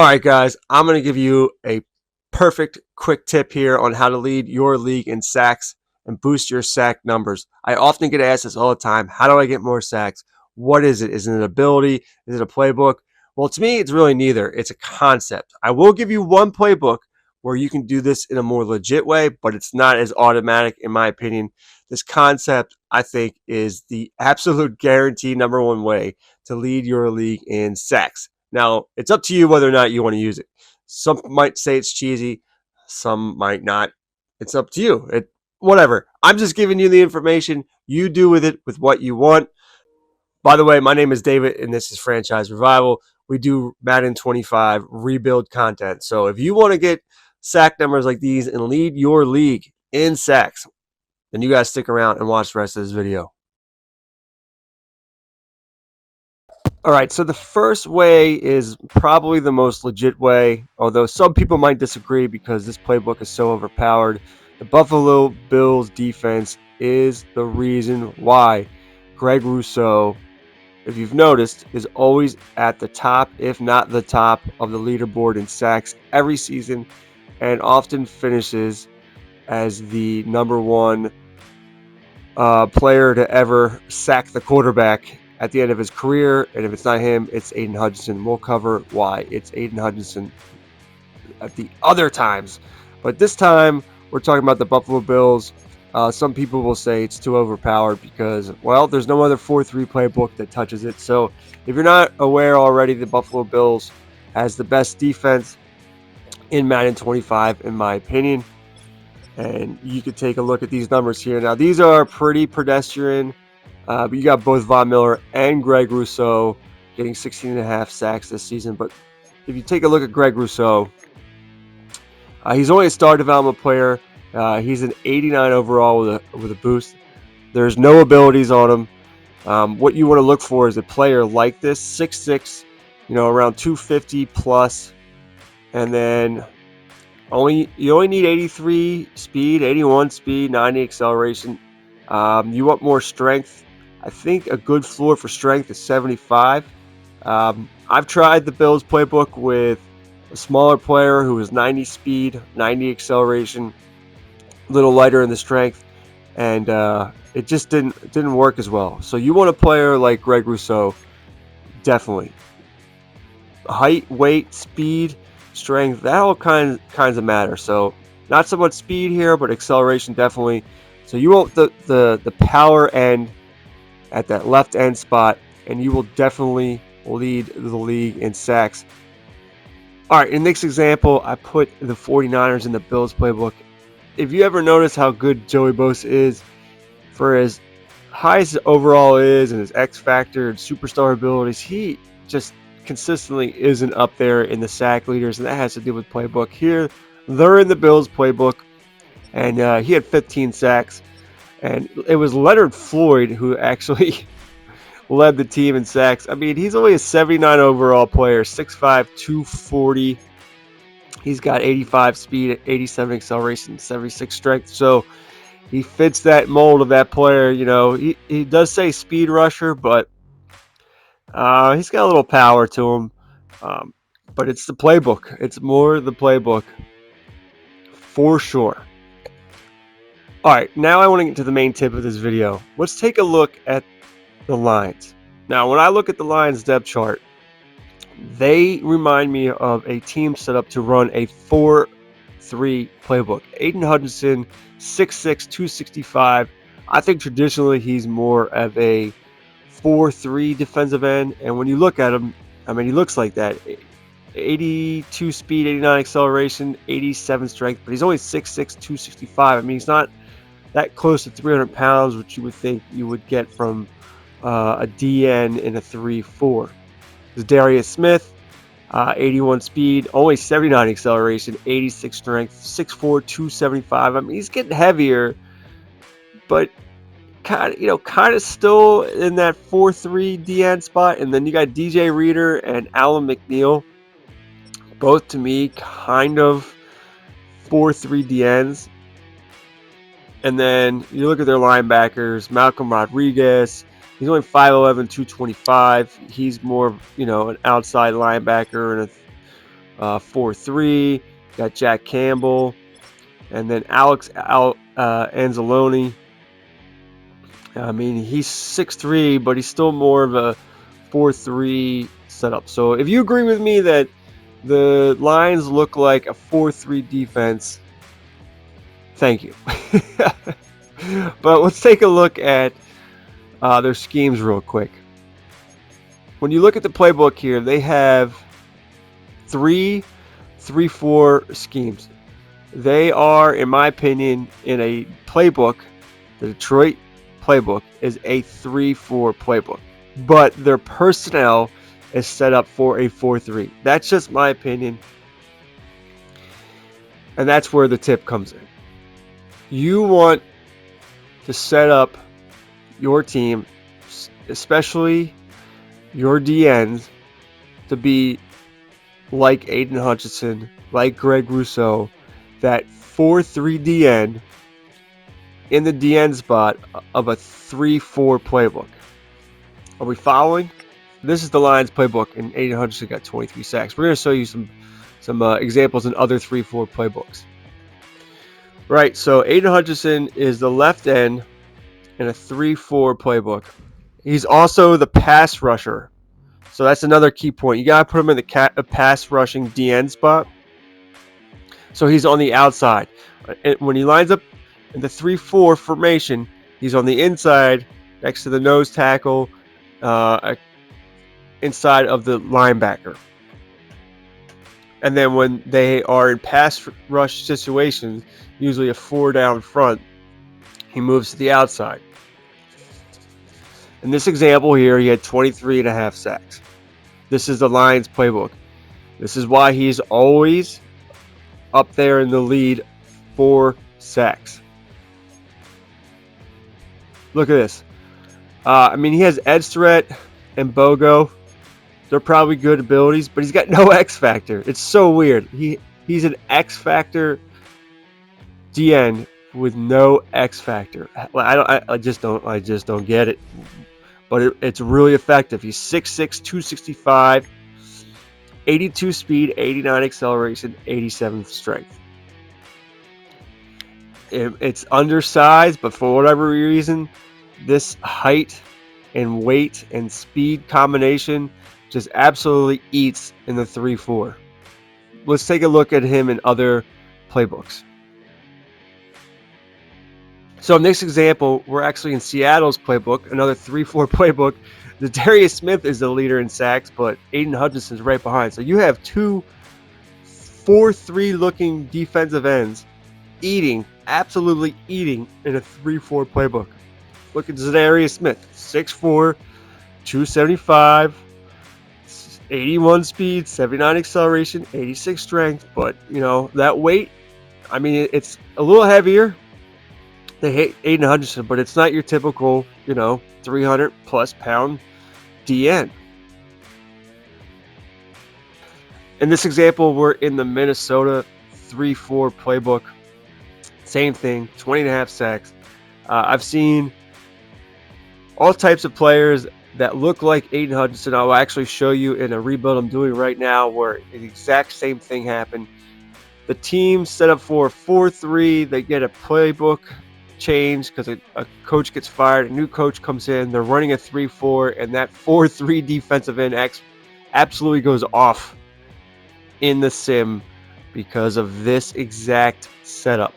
All right, guys, I'm going to give you a perfect quick tip here on how to lead your league in sacks and boost your sack numbers. I often get asked this all the time. How do I get more sacks? What is it? Is it an ability? Is it a playbook? Well, to me, it's really neither. It's a concept. I will give you one playbook where you can do this in a more legit way, but it's not as automatic, in my opinion. This concept, I think, is the absolute guarantee number one way to lead your league in sacks. Now, it's up to you whether or not you want to use it. Some might say it's cheesy, some might not. It's up to you. Whatever. I'm just giving you the information. You do with it with what you want. By the way, my name is David, and this is Franchise Revival. We do Madden 25 rebuild content. So if you want to get sack numbers like these and lead your league in sacks, then you guys stick around and watch the rest of this video. All right, so the first way is probably the most legit way, although some people might disagree because this playbook is so overpowered. The Buffalo Bills defense is the reason why Greg Rousseau, if you've noticed, is always at the top, if not the top, of the leaderboard in sacks every season, and often finishes as the number one player to ever sack the quarterback at the end of his career. And if it's not him, it's Aiden Hutchinson. We'll cover why it's Aiden Hutchinson at the other times. But this time, we're talking about the Buffalo Bills. Some people will say it's too overpowered because, well, there's no other 4-3 playbook that touches it. So if you're not aware already, the Buffalo Bills has the best defense in Madden 25, in my opinion. And you could take a look at these numbers here. Now, these are pretty pedestrian. But you got both Von Miller and Greg Rousseau getting 16.5 sacks this season. But if you take a look at Greg Rousseau, he's only a star development player. He's an 89 overall with a boost. There's no abilities on him. What you want to look for is a player like this, 6'6", around 250 plus, and then you only need 83 speed, 81 speed, 90 acceleration. You want more strength. I think a good floor for strength is 75. I've tried the Bills playbook with a smaller player who was 90 speed, 90 acceleration, a little lighter in the strength, and it just didn't work as well. So you want a player like Greg Rousseau, definitely. Height, weight, speed, strength, that all kinds of matter. So not so much speed here, but acceleration definitely. So you want the power end at that left end spot, and you will definitely lead the league in sacks. All right, in the next example, I put the 49ers in the Bills playbook. If you ever notice how good Joey Bosa is, for as high as his overall is and his X factor and superstar abilities, he just consistently isn't up there in the sack leaders, and that has to do with playbook. Here, they're in the Bills playbook, and he had 15 sacks. And it was Leonard Floyd who actually led the team in sacks. I mean, he's only a 79 overall player, 6'5", 240. He's got 85 speed, 87 acceleration, 76 strength. So he fits that mold of that player. He does say speed rusher, but he's got a little power to him. But it's the playbook. It's more the playbook for sure. All right, now I want to get to the main tip of this video. Let's take a look at the lines. Now, when I look at the Lions depth chart, they remind me of a team set up to run a 4-3 playbook. Aiden Hutchinson, 6'6", 265. I think traditionally he's more of a 4-3 defensive end. And when you look at him, I mean, he looks like that. 82 speed, 89 acceleration, 87 strength, but he's only 6'6", 265. I mean, he's not that close to 300 pounds, which you would think you would get from a DN in a 3-4. There's Darius Smith, 81 speed, only 79 acceleration, 86 strength, 6'4", 275. I mean, he's getting heavier, but kind of still in that 4-3 DN spot. And then you got DJ Reader and Alan McNeil, both to me kind of 4-3 DNs. And then you look at their linebackers, Malcolm Rodriguez. He's only 5'11", 225. He's more, an outside linebacker and 4-3. Got Jack Campbell, and then Alex Anzalone. I mean, he's 6'3", but he's still more of a 4-3 setup. So if you agree with me that the Lions look like a 4-3 defense, thank you. But let's take a look at their schemes real quick. When you look at the playbook here, they have 3-3-4 schemes. They are, in my opinion, in a playbook, the Detroit playbook is a 3-4 playbook, but their personnel is set up for a 4-3. That's just my opinion, and that's where the tip comes in. You want to set up your team, especially your DNs, to be like Aiden Hutchinson, like Greg Rousseau, that 4-3 DN in the DN spot of a 3-4 playbook. Are we following? This is the Lions playbook, and Aiden Hutchinson got 23 sacks. We're going to show you some examples in other 3-4 playbooks. Right, so Aiden Hutchinson is the left end in a 3-4 playbook. He's also the pass rusher. So that's another key point. You got to put him in the pass rushing DN spot. So he's on the outside. And when he lines up in the 3-4 formation, he's on the inside next to the nose tackle, inside of the linebacker. And then when they are in pass rush situations, usually a 4 down front, he moves to the outside. In this example here, he had 23.5 sacks. This is the Lions playbook. This is why he's always up there in the lead for sacks. Look at this. I mean, he has edge threat and BOGO. They're probably good abilities, but he's got no X factor. It's so weird. He's an X factor DN with no X factor. I just don't get it. But it's really effective. He's 6'6", 265, 82 speed, 89 acceleration, 87 strength. It's undersized, but for whatever reason, this height and weight and speed combination just absolutely eats in the 3-4. Let's take a look at him in other playbooks. So in this example, we're actually in Seattle's playbook, another 3-4 playbook. Darius Smith is the leader in sacks, but Aiden Hutchinson's right behind. So you have two 4-3 looking defensive ends absolutely eating in a 3-4 playbook. Look at Darius Smith, 6'4", 275, 81 speed, 79 acceleration, 86 strength. But, that weight, I mean, it's a little heavier. They hate Aiden Hutchinson, but it's not your typical, 300-plus pound DN. In this example, we're in the Minnesota 3-4 playbook. Same thing, 20.5 sacks. I've seen all types of players that look like Aiden Hutchinson. I'll actually show you in a rebuild I'm doing right now where the exact same thing happened. The team set up for a 4-3. They get a playbook change because a coach gets fired, a new coach comes in, they're running a 3-4, and that 4-3 defensive end absolutely goes off in the sim because of this exact setup.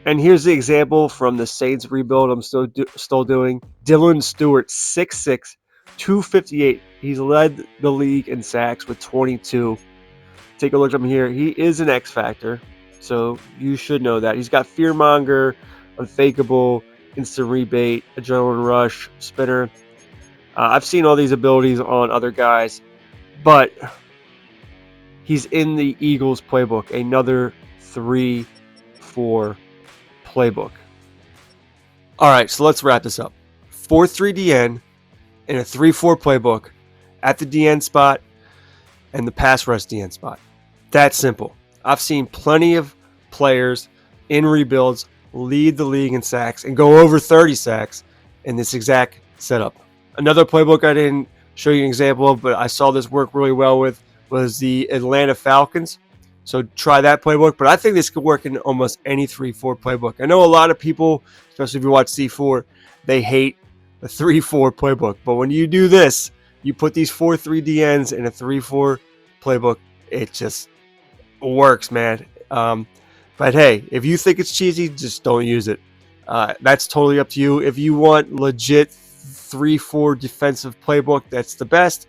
And here's the example from the Saints rebuild I'm still doing. Dylan Stewart, 6'6", 258. He's led the league in sacks with 22. Take a look at him here. He is an X factor. So you should know that. He's got Fearmonger, Unfakeable, Instant Rebate, Adrenaline Rush, Spinner. I've seen all these abilities on other guys, but he's in the Eagles playbook, another 3-4 playbook. All right, so let's wrap this up. 4-3 DN in a 3-4 playbook at the DN spot and the pass rush DN spot. That's simple. I've seen plenty of players in rebuilds lead the league in sacks and go over 30 sacks in this exact setup. Another playbook I didn't show you an example of, but I saw this work really well with was the Atlanta Falcons. So try that playbook. But I think this could work in almost any 3-4 playbook. I know a lot of people, especially if you watch C4, they hate the 3-4 playbook. But when you do this, you put these 4-3 DNs in a 3-4 playbook, it just works, man. But hey, if you think it's cheesy, just don't use it. That's totally up to you. If you want legit 3-4 defensive playbook, that's the best.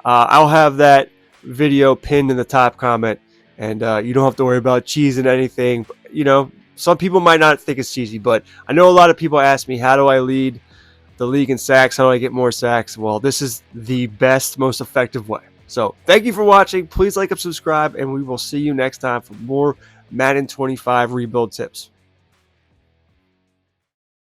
I'll have that video pinned in the top comment. And you don't have to worry about cheesing anything. You know, some people might not think it's cheesy, but I know a lot of people ask me, how do I lead the league in sacks? How do I get more sacks? Well, this is the best, most effective way. So thank you for watching. Please like and subscribe, and we will see you next time for more Madden 25 rebuild tips.